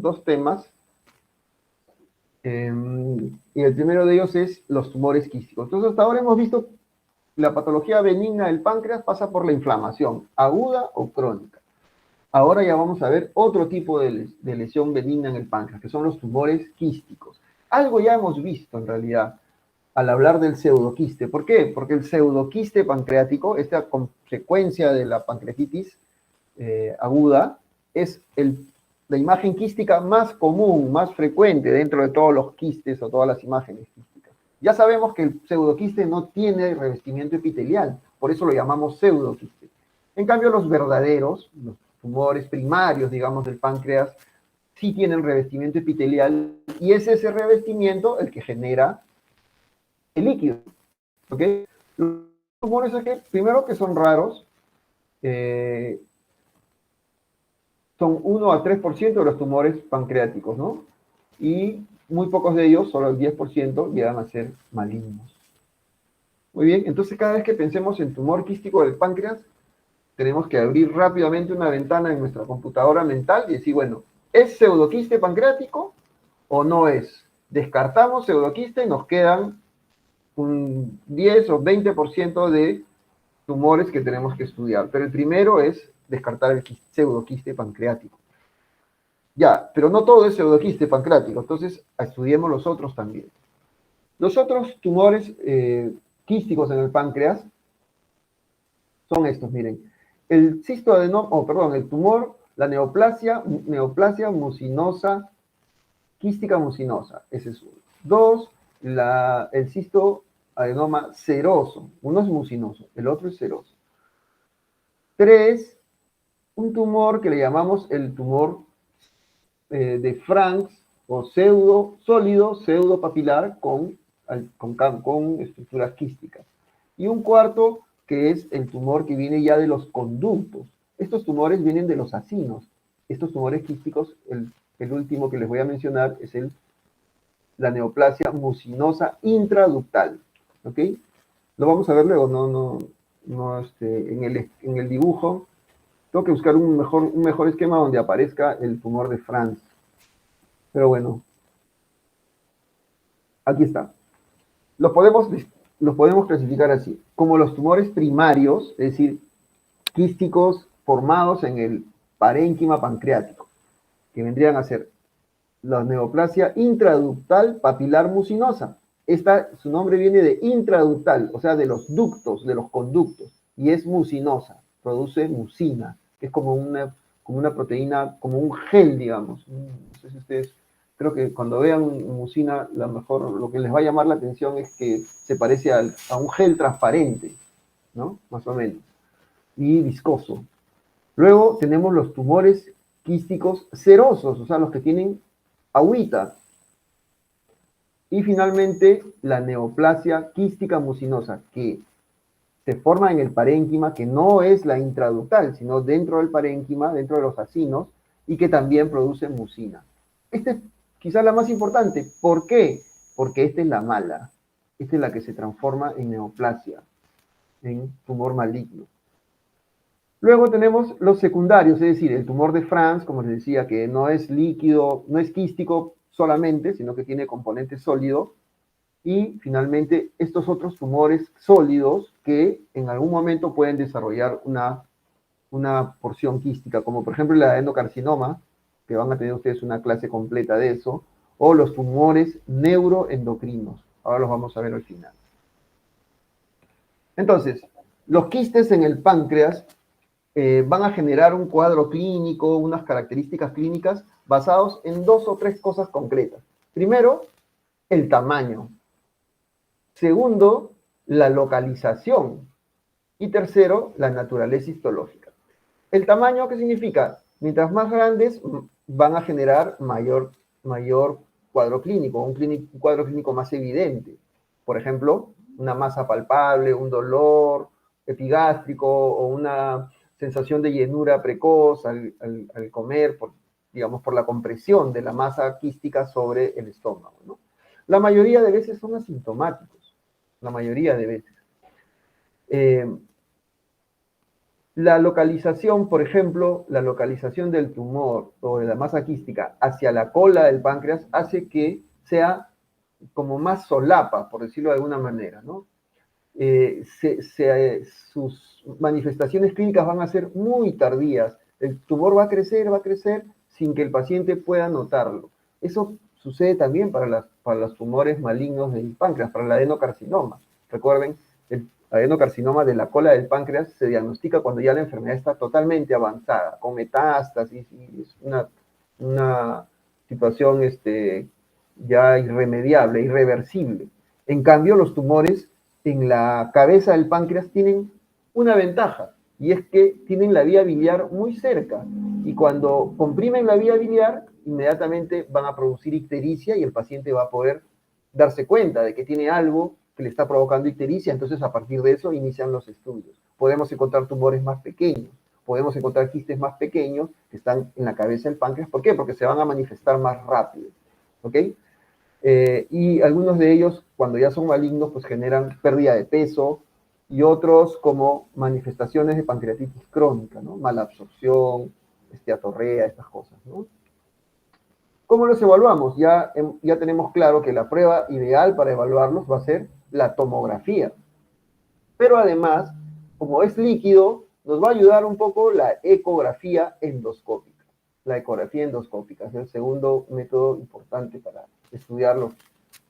dos temas. Y el primero de ellos es los tumores quísticos. Entonces, hasta ahora hemos visto la patología benigna del páncreas pasa por la inflamación, aguda o crónica. Ahora ya vamos a ver otro tipo de lesión benigna en el páncreas, que son los tumores quísticos. Algo ya hemos visto en realidad al hablar del pseudoquiste. ¿Por qué? Porque el pseudoquiste pancreático, esta consecuencia de la pancreatitis aguda, es la imagen quística más común, más frecuente dentro de todos los quistes o todas las imágenes quísticas. Ya sabemos que el pseudoquiste no tiene revestimiento epitelial, por eso lo llamamos pseudoquiste. En cambio, los verdaderos, los tumores primarios, digamos, del páncreas, sí tienen revestimiento epitelial y es ese revestimiento el que genera el líquido. ¿Ok? Los tumores aquí, primero que son raros, son 1 a 3% de los tumores pancreáticos, ¿no? Y muy pocos de ellos, solo el 10%, llegan a ser malignos. Muy bien, entonces cada vez que pensemos en tumor quístico del páncreas, tenemos que abrir rápidamente una ventana en nuestra computadora mental y decir, bueno, ¿es pseudoquiste pancreático o no es? Descartamos pseudoquiste y nos quedan un 10 o 20% de tumores que tenemos que estudiar. Pero el primero es descartar el pseudoquiste pancreático. Ya, pero no todo es pseudoquiste pancreático, entonces estudiemos los otros también. Los otros tumores quísticos en el páncreas son estos, miren. El cistoadenoma, el tumor, la neoplasia mucinosa, quística mucinosa, ese es uno. Dos, el cistoadenoma seroso. Uno es mucinoso, el otro es seroso. Tres, un tumor que le llamamos el tumor de Franks o sólido, pseudo papilar con estructuras quísticas. Y un cuarto que es el tumor que viene ya de los conductos. Estos tumores vienen de los acinos. Estos tumores quísticos, el último que les voy a mencionar es la neoplasia mucinosa intraductal. ¿Ok? Lo vamos a ver luego, en el dibujo. Tengo que buscar un mejor esquema donde aparezca el tumor de Franz. Pero bueno, aquí está. Los podemos clasificar así, como los tumores primarios, es decir, quísticos formados en el parénquima pancreático, que vendrían a ser la neoplasia intraductal papilar mucinosa. Su nombre viene de intraductal, o sea, de los ductos, de los conductos, y es mucinosa, produce mucina, que es como una proteína, como un gel, digamos. No sé si ustedes, creo que cuando vean mucina, lo que les va a llamar la atención es que se parece a un gel transparente, ¿no? Más o menos, y viscoso. Luego tenemos los tumores quísticos serosos, o sea, los que tienen agüita. Y finalmente, la neoplasia quística mucinosa, que se forma en el parénquima, que no es la intraductal, sino dentro del parénquima, dentro de los acinos, y que también produce mucina. Esta es quizás la más importante. ¿Por qué? Porque esta es la mala. Esta es la que se transforma en neoplasia, en tumor maligno. Luego tenemos los secundarios, es decir, el tumor de Franz, como les decía, que no es líquido, no es quístico solamente, sino que tiene componente sólido. Y finalmente, estos otros tumores sólidos que en algún momento pueden desarrollar una porción quística, como por ejemplo el adenocarcinoma, que van a tener ustedes una clase completa de eso, o los tumores neuroendocrinos. Ahora los vamos a ver al final. Entonces, los quistes en el páncreas van a generar un cuadro clínico, unas características clínicas basados en 2 o 3 cosas concretas. Primero, el tamaño. Segundo, la localización. Y tercero, la naturaleza histológica. El tamaño, ¿qué significa? Mientras más grandes, van a generar mayor cuadro clínico, un cuadro clínico más evidente. Por ejemplo, una masa palpable, un dolor epigástrico o una sensación de llenura precoz al comer, digamos, por la compresión de la masa quística sobre el estómago, ¿no? La mayoría de veces son asintomáticos, la mayoría de veces. La localización, por ejemplo, la localización del tumor o de la masa quística hacia la cola del páncreas hace que sea como más solapa, por decirlo de alguna manera, ¿no? Sus manifestaciones clínicas van a ser muy tardías. El tumor va a crecer sin que el paciente pueda notarlo. Eso sucede también para los tumores malignos del páncreas, para el adenocarcinoma. Recuerden, el adenocarcinoma de la cola del páncreas se diagnostica cuando ya la enfermedad está totalmente avanzada, con metástasis, y es una situación ya irremediable, irreversible. En cambio, los tumores en la cabeza del páncreas tienen una ventaja, y es que tienen la vía biliar muy cerca, y cuando comprimen la vía biliar, inmediatamente van a producir ictericia y el paciente va a poder darse cuenta de que tiene algo que le está provocando ictericia, entonces a partir de eso inician los estudios. Podemos encontrar tumores más pequeños, podemos encontrar quistes más pequeños que están en la cabeza del páncreas. ¿Por qué? Porque se van a manifestar más rápido, ¿ok? Y algunos de ellos, cuando ya son malignos, pues generan pérdida de peso, y otros como manifestaciones de pancreatitis crónica, ¿no? Malabsorción, esteatorrea, estas cosas, ¿no? ¿Cómo los evaluamos? Ya tenemos claro que la prueba ideal para evaluarlos va a ser la tomografía. Pero además, como es líquido, nos va a ayudar un poco la ecografía endoscópica. La ecografía endoscópica es el segundo método importante para estudiar los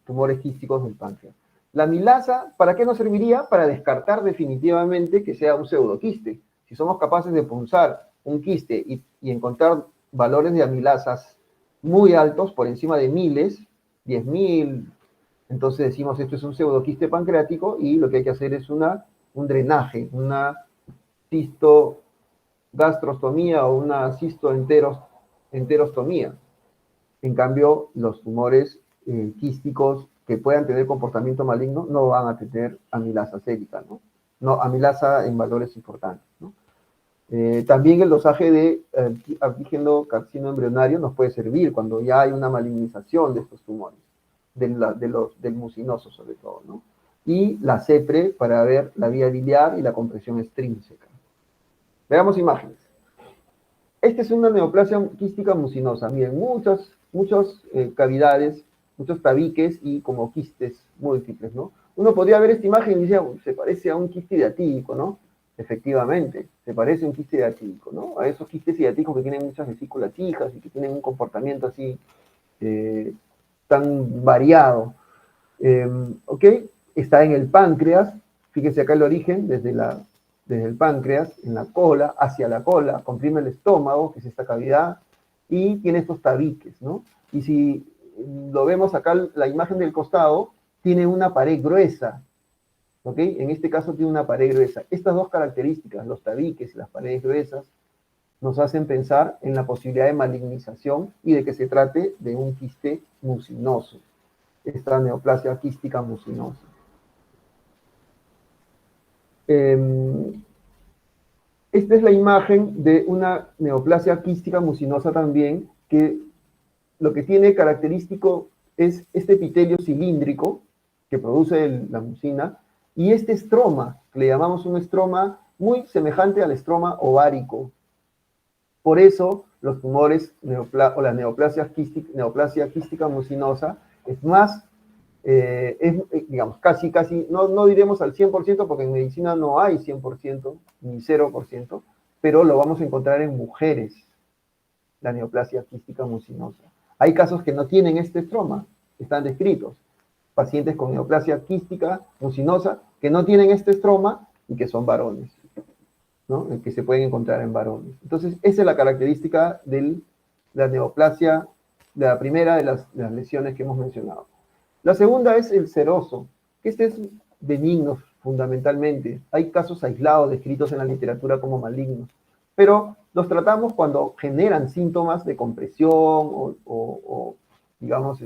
tumores quísticos del páncreas. La amilasa, ¿para qué nos serviría? Para descartar definitivamente que sea un pseudoquiste. Si somos capaces de punzar un quiste y encontrar valores de amilasas muy altos, por encima de miles, 10.000, entonces decimos esto es un pseudoquiste pancreático, y lo que hay que hacer es un drenaje, una cistogastrostomía o una cistoenterostomía. En cambio, los tumores quísticos que puedan tener comportamiento maligno no van a tener amilasa sérica, ¿no? No, amilasa en valores importantes, ¿no? También el dosaje de antígeno carcino embrionario nos puede servir cuando ya hay una malignización de estos tumores, del mucinoso sobre todo, ¿no? Y la CEPRE para ver la vía biliar y la compresión extrínseca. Veamos imágenes. Esta es una neoplasia quística mucinosa. Miren, muchas cavidades, muchos tabiques y como quistes múltiples, ¿no? Uno podría ver esta imagen y decir, se parece a un quiste hiatídico, ¿no? Efectivamente, se parece a un quiste hiatídico, ¿no? A esos quistes hiatídicos que tienen muchas vesículas hijas y que tienen un comportamiento así tan variado. ¿Ok? Está en el páncreas. Fíjense acá el origen, desde el páncreas, en la cola, hacia la cola, comprime el estómago, que es esta cavidad, y tiene estos tabiques, ¿no? Y si lo vemos acá, la imagen del costado, tiene una pared gruesa, ¿ok? En este caso tiene una pared gruesa. Estas dos características, los tabiques y las paredes gruesas, nos hacen pensar en la posibilidad de malignización y de que se trate de un quiste mucinoso, esta neoplasia quística mucinosa. Esta es la imagen de una neoplasia quística mucinosa también, que lo que tiene característico es este epitelio cilíndrico que produce la mucina, y este estroma, que le llamamos un estroma muy semejante al estroma ovárico. Por eso los tumores o la neoplasia quística mucinosa es más, digamos, casi, no diremos al 100%, porque en medicina no hay 100% ni 0%, pero lo vamos a encontrar en mujeres, la neoplasia quística mucinosa. Hay casos que no tienen este estroma, están descritos. Pacientes con neoplasia quística mucinosa que no tienen este estroma y que son varones, ¿no? Que se pueden encontrar en varones. Entonces, esa es la característica de la neoplasia, de la primera de las lesiones que hemos mencionado. La segunda es el seroso, que este es benigno fundamentalmente. Hay casos aislados descritos en la literatura como malignos, pero los tratamos cuando generan síntomas de compresión o digamos,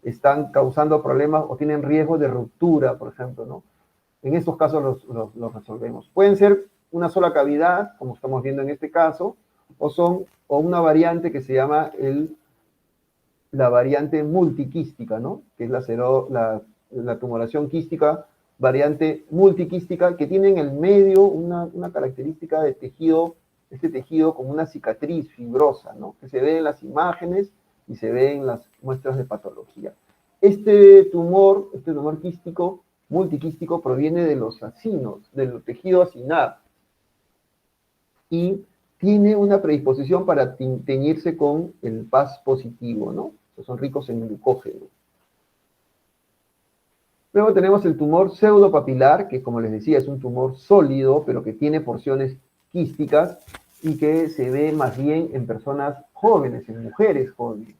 están causando problemas o tienen riesgo de ruptura, por ejemplo, ¿no? En estos casos los resolvemos. Pueden ser una sola cavidad, como estamos viendo en este caso, o una variante que se llama la variante multiquística, ¿no? Que es la tumoración quística variante multiquística, que tiene en el medio una característica de tejido, este tejido como una cicatriz fibrosa, ¿no? Que se ve en las imágenes y se ve en las muestras de patología. Este tumor quístico, multiquístico, proviene de los acinos, del tejido acinar, y tiene una predisposición para teñirse con el Paz positivo, ¿no? Son ricos en glucógeno. Luego tenemos el tumor pseudopapilar, que como les decía es un tumor sólido, pero que tiene porciones quísticas y que se ve más bien en personas jóvenes, en mujeres jóvenes,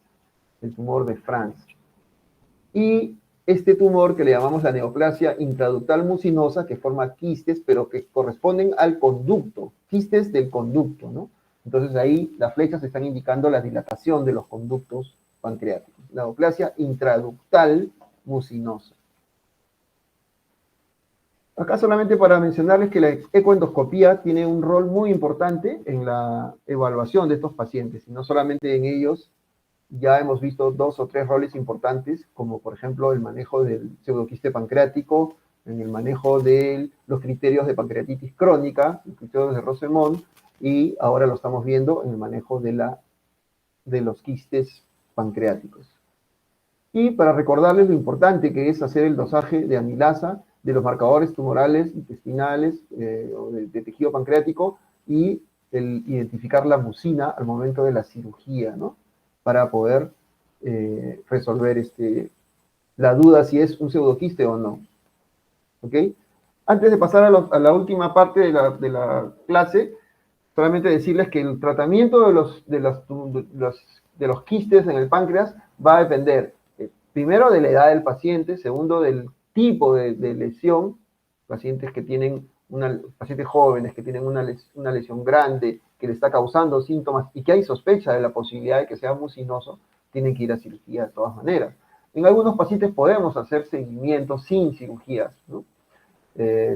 el tumor de Franz. Y este tumor que le llamamos la neoplasia intraductal mucinosa, que forma quistes, pero que corresponden al conducto, quistes del conducto, ¿no? Entonces ahí las flechas están indicando la dilatación de los conductos pancreáticos. La neoplasia intraductal mucinosa. Acá solamente para mencionarles que la ecoendoscopía tiene un rol muy importante en la evaluación de estos pacientes, y no solamente en ellos. Ya hemos visto 2 o 3 roles importantes, como por ejemplo el manejo del pseudoquiste pancreático, en el manejo de los criterios de pancreatitis crónica, los criterios de Rosemont, y ahora lo estamos viendo en el manejo de los quistes pancreáticos. Y para recordarles lo importante que es hacer el dosaje de amilasa de los marcadores tumorales intestinales o de tejido pancreático, y el identificar la mucina al momento de la cirugía, ¿no? Para poder resolver la duda si es un pseudoquiste o no. ¿Ok? Antes de pasar a la última parte de la clase, solamente decirles que el tratamiento de los quistes en el páncreas va a depender, primero, de la edad del paciente, segundo, del tipo de lesión, pacientes jóvenes que tienen una lesión grande, que le está causando síntomas y que hay sospecha de la posibilidad de que sea mucinoso, tienen que ir a cirugía de todas maneras. En algunos pacientes podemos hacer seguimiento sin cirugías, ¿no?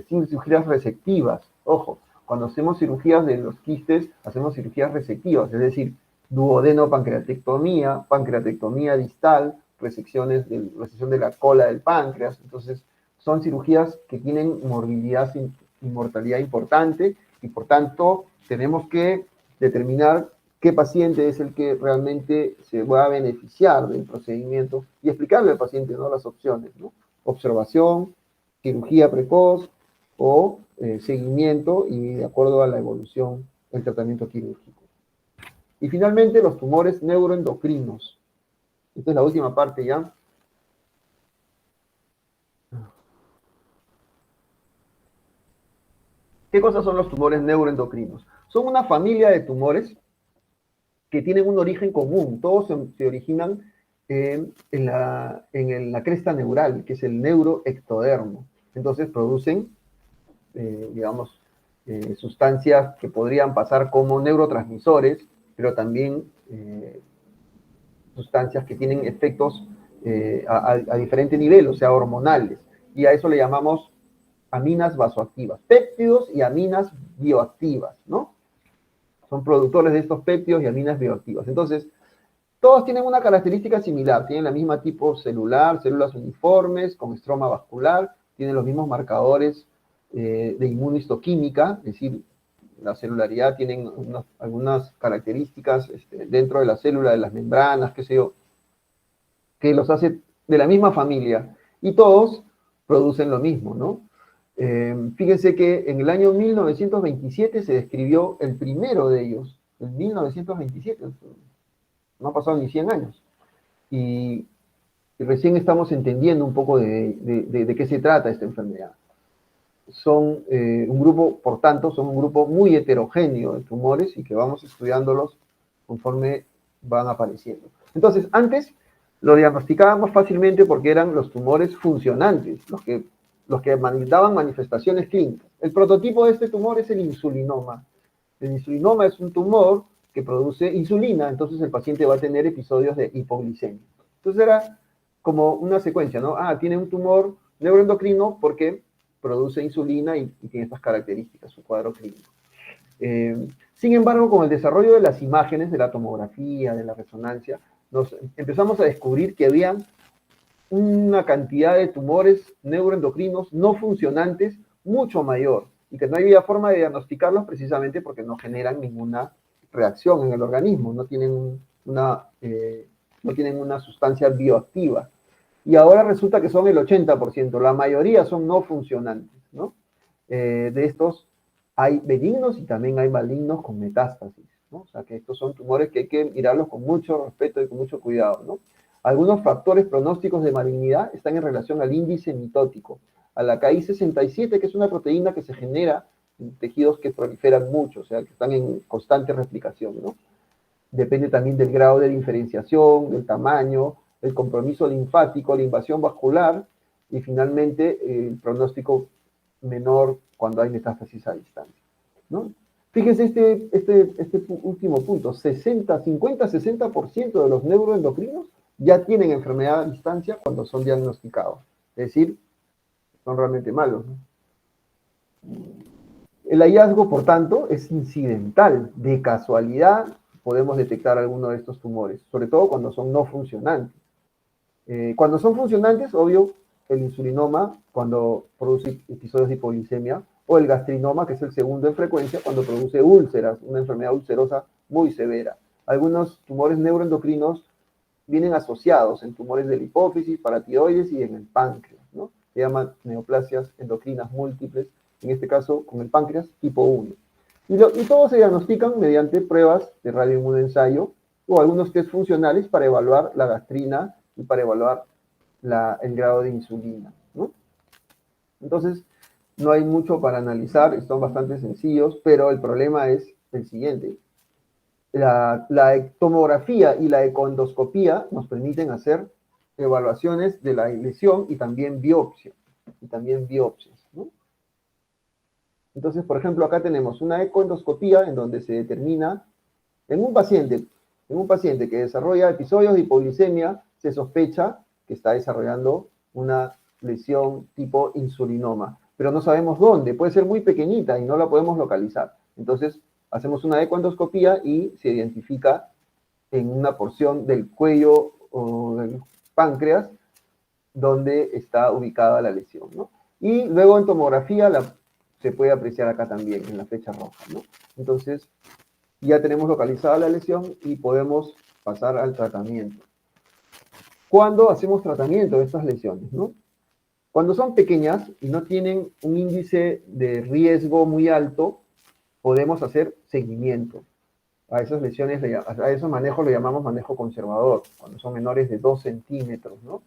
Sin cirugías resectivas. Ojo, cuando hacemos cirugías de los quistes, hacemos cirugías resectivas, es decir, duodenopancreatectomía, pancreatectomía distal, resección de la cola del páncreas. Entonces, son cirugías que tienen morbilidad y mortalidad importante, y por tanto tenemos que determinar qué paciente es el que realmente se va a beneficiar del procedimiento y explicarle al paciente, ¿no?, las opciones, ¿no? Observación, cirugía precoz o seguimiento, y de acuerdo a la evolución del tratamiento quirúrgico. Y finalmente, los tumores neuroendocrinos. Esta es la última parte ya. ¿Qué cosas son los tumores neuroendocrinos? Son una familia de tumores que tienen un origen común. Todos se originan en la cresta neural, que es el neuroectodermo. Entonces producen, digamos, sustancias que podrían pasar como neurotransmisores, pero también sustancias que tienen efectos a diferente nivel, o sea, hormonales. Y a eso le llamamos aminas vasoactivas, péptidos y aminas bioactivas, ¿no? Son productores de estos péptidos y aminas bioactivas. Entonces, todos tienen una característica similar, tienen la misma tipo celular, células uniformes, con estroma vascular, tienen los mismos marcadores de inmunohistoquímica, es decir, la celularidad, tienen algunas características dentro de la célula, de las membranas, qué sé yo, que los hace de la misma familia, y todos producen lo mismo, ¿no? Fíjense que en el año 1927 se describió el primero de ellos, en 1927, no ha pasado ni 100 años, y recién estamos entendiendo un poco de qué se trata esta enfermedad. Son un grupo, por tanto, son un grupo muy heterogéneo de tumores, y que vamos estudiándolos conforme van apareciendo. Entonces, antes lo diagnosticábamos fácilmente porque eran los tumores funcionantes, los que daban manifestaciones clínicas. El prototipo de este tumor es el insulinoma. El insulinoma es un tumor que produce insulina, entonces el paciente va a tener episodios de hipoglicemia. Entonces era como una secuencia, ¿no? Tiene un tumor neuroendocrino porque produce insulina y tiene estas características, su cuadro clínico. Sin embargo, con el desarrollo de las imágenes, de la tomografía, de la resonancia, nos empezamos a descubrir que habían una cantidad de tumores neuroendocrinos no funcionantes mucho mayor y que no había forma de diagnosticarlos precisamente porque no generan ninguna reacción en el organismo, no tienen una sustancia bioactiva. Y ahora resulta que son el 80%, la mayoría son no funcionantes, ¿no? De estos hay benignos y también hay malignos con metástasis, ¿no? O sea que estos son tumores que hay que mirarlos con mucho respeto y con mucho cuidado, ¿no? Algunos factores pronósticos de malignidad están en relación al índice mitótico, a la Ki67, que es una proteína que se genera en tejidos que proliferan mucho, o sea, que están en constante replicación, ¿no? Depende también del grado de diferenciación, del tamaño, el compromiso linfático, la invasión vascular y finalmente el pronóstico menor cuando hay metástasis a distancia, ¿no? Fíjense este último punto, 50-60% de los neuroendocrinos ya tienen enfermedad a distancia cuando son diagnosticados. Es decir, son realmente malos, ¿no? El hallazgo, por tanto, es incidental. De casualidad podemos detectar alguno de estos tumores, sobre todo cuando son no funcionantes. Cuando son funcionantes, obvio, el insulinoma, cuando produce episodios de hipoglicemia, o el gastrinoma, que es el segundo en frecuencia, cuando produce úlceras, una enfermedad ulcerosa muy severa. Algunos tumores neuroendocrinos vienen asociados en tumores de la hipófisis, paratiroides y en el páncreas, ¿no? Se llaman neoplasias endocrinas múltiples, en este caso con el páncreas tipo 1. Y todos se diagnostican mediante pruebas de radioinmunoensayo o algunos test funcionales para evaluar la gastrina y para evaluar el grado de insulina, ¿no? Entonces, no hay mucho para analizar, son bastante sencillos, pero el problema es el siguiente. La tomografía y la ecoendoscopía nos permiten hacer evaluaciones de la lesión y también biopsias, ¿no? Entonces, por ejemplo, acá tenemos una ecoendoscopía en donde se determina en un paciente que desarrolla episodios de hipoglicemia, se sospecha que está desarrollando una lesión tipo insulinoma, pero no sabemos dónde, puede ser muy pequeñita y no la podemos localizar. Entonces, hacemos una ecoendoscopía y se identifica en una porción del cuello o del páncreas donde está ubicada la lesión, ¿no? Y luego en tomografía se puede apreciar acá también, en la flecha roja, ¿no? Entonces, ya tenemos localizada la lesión y podemos pasar al tratamiento. ¿Cuándo hacemos tratamiento de estas lesiones, no? Cuando son pequeñas y no tienen un índice de riesgo muy alto, podemos hacer seguimiento. A esas lesiones, a esos manejos le llamamos manejo conservador, cuando son menores de 2 centímetros, ¿no?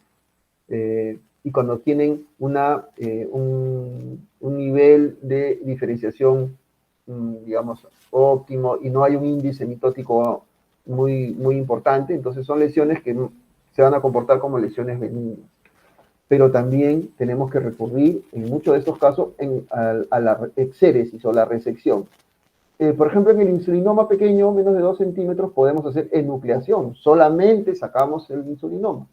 Y cuando tienen un nivel de diferenciación, digamos, óptimo y no hay un índice mitótico muy, muy importante, entonces son lesiones que se van a comportar como lesiones benignas. Pero también tenemos que recurrir, en muchos de estos casos, a la exéresis o la resección. Por ejemplo, en el insulinoma pequeño, menos de 2 centímetros, podemos hacer enucleación. Solamente sacamos el insulinoma.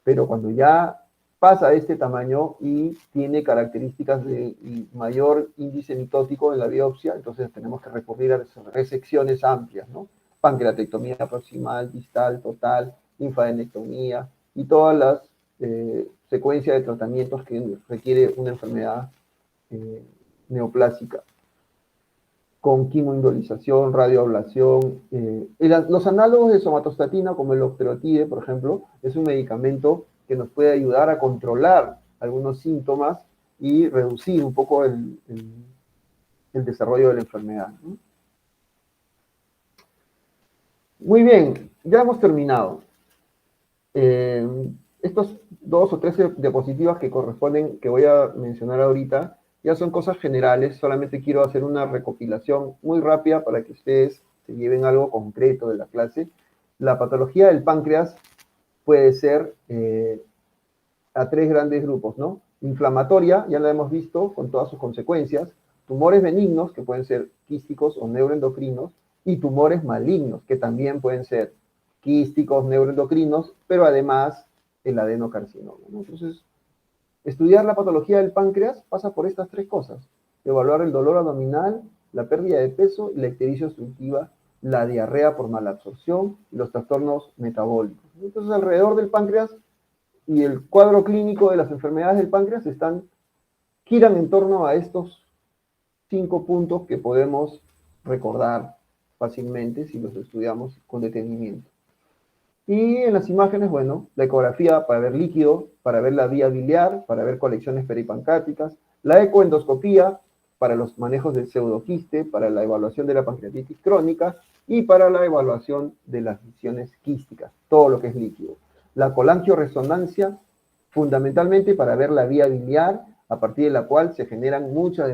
Pero cuando ya pasa este tamaño y tiene características de mayor índice mitótico en la biopsia, entonces tenemos que recurrir a resecciones amplias, ¿no? Pancreatectomía proximal, distal, total, linfadenectomía y todas las secuencias de tratamientos que requiere una enfermedad neoplásica, con quimoindolización, radioablación. Los análogos de somatostatina, como el octreotide, por ejemplo, es un medicamento que nos puede ayudar a controlar algunos síntomas y reducir un poco el desarrollo de la enfermedad, ¿no? Muy bien, ya hemos terminado. Estos 2 o 3 diapositivas que corresponden, que voy a mencionar ahorita, ya son cosas generales, solamente quiero hacer una recopilación muy rápida para que ustedes se lleven algo concreto de la clase. La patología del páncreas puede ser a 3 grandes grupos, ¿no? Inflamatoria, ya la hemos visto, con todas sus consecuencias, tumores benignos, que pueden ser quísticos o neuroendocrinos, y tumores malignos, que también pueden ser quísticos, neuroendocrinos, pero además el adenocarcinoma, ¿no? Entonces, estudiar la patología del páncreas pasa por estas 3 cosas: evaluar el dolor abdominal, la pérdida de peso, la ictericia obstructiva, la diarrea por malabsorción y los trastornos metabólicos. Entonces, alrededor del páncreas, y el cuadro clínico de las enfermedades del páncreas giran en torno a estos 5 puntos que podemos recordar fácilmente si los estudiamos con detenimiento. Y en las imágenes, bueno, la ecografía para ver líquido, para ver la vía biliar, para ver colecciones peripancreáticas, la ecoendoscopía para los manejos del pseudoquiste, para la evaluación de la pancreatitis crónica y para la evaluación de las lesiones quísticas, todo lo que es líquido. La colangioresonancia, fundamentalmente para ver la vía biliar, a partir de la cual se generan muchas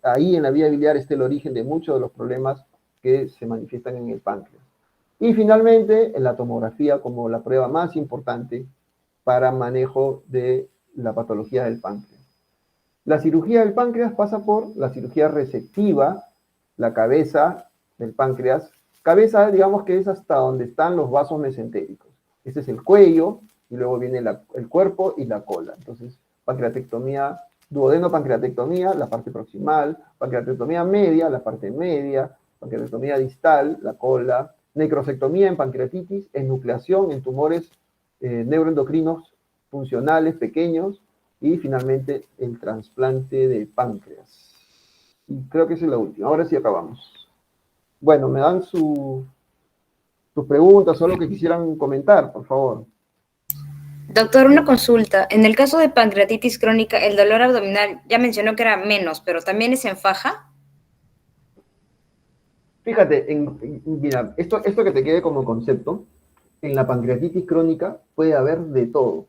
ahí en la vía biliar está el origen de muchos de los problemas que se manifiestan en el páncreas. Y finalmente, en la tomografía como la prueba más importante para manejo de la patología del páncreas. La cirugía del páncreas pasa por la cirugía resectiva, la cabeza del páncreas. Cabeza, digamos que es hasta donde están los vasos mesentéricos. Este es el cuello, y luego viene el cuerpo y la cola. Entonces, pancreatectomía, duodenopancreatectomía, la parte proximal, pancreatectomía media, la parte media, pancreatectomía distal, la cola, necrosectomía en pancreatitis, enucleación en tumores neuroendocrinos funcionales pequeños, y finalmente el trasplante de páncreas. Y creo que esa es la última. Ahora sí acabamos. Bueno, me dan sus preguntas o lo que quisieran comentar, por favor. Doctor, una consulta. En el caso de pancreatitis crónica, el dolor abdominal ya mencionó que era menos, pero también es en faja. Fíjate, mira, esto que te quede como concepto, en la pancreatitis crónica puede haber de todo.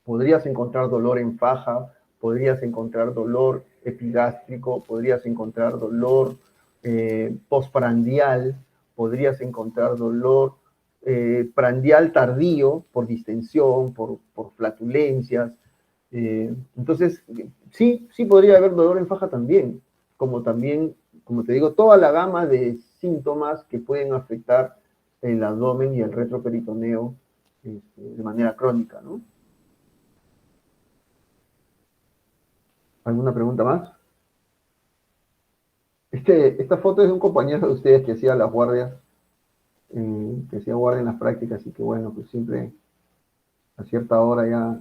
Podrías encontrar dolor en faja, podrías encontrar dolor epigástrico, podrías encontrar dolor postprandial, podrías encontrar dolor prandial tardío por distensión, por flatulencias. Entonces, sí podría haber dolor en faja también, como también, como te digo, toda la gama de síntomas que pueden afectar el abdomen y el retroperitoneo de manera crónica, ¿no? ¿Alguna pregunta más? Esta foto es de un compañero de ustedes que hacía las guardias, que hacía guardia en las prácticas, y que bueno, pues siempre a cierta hora ya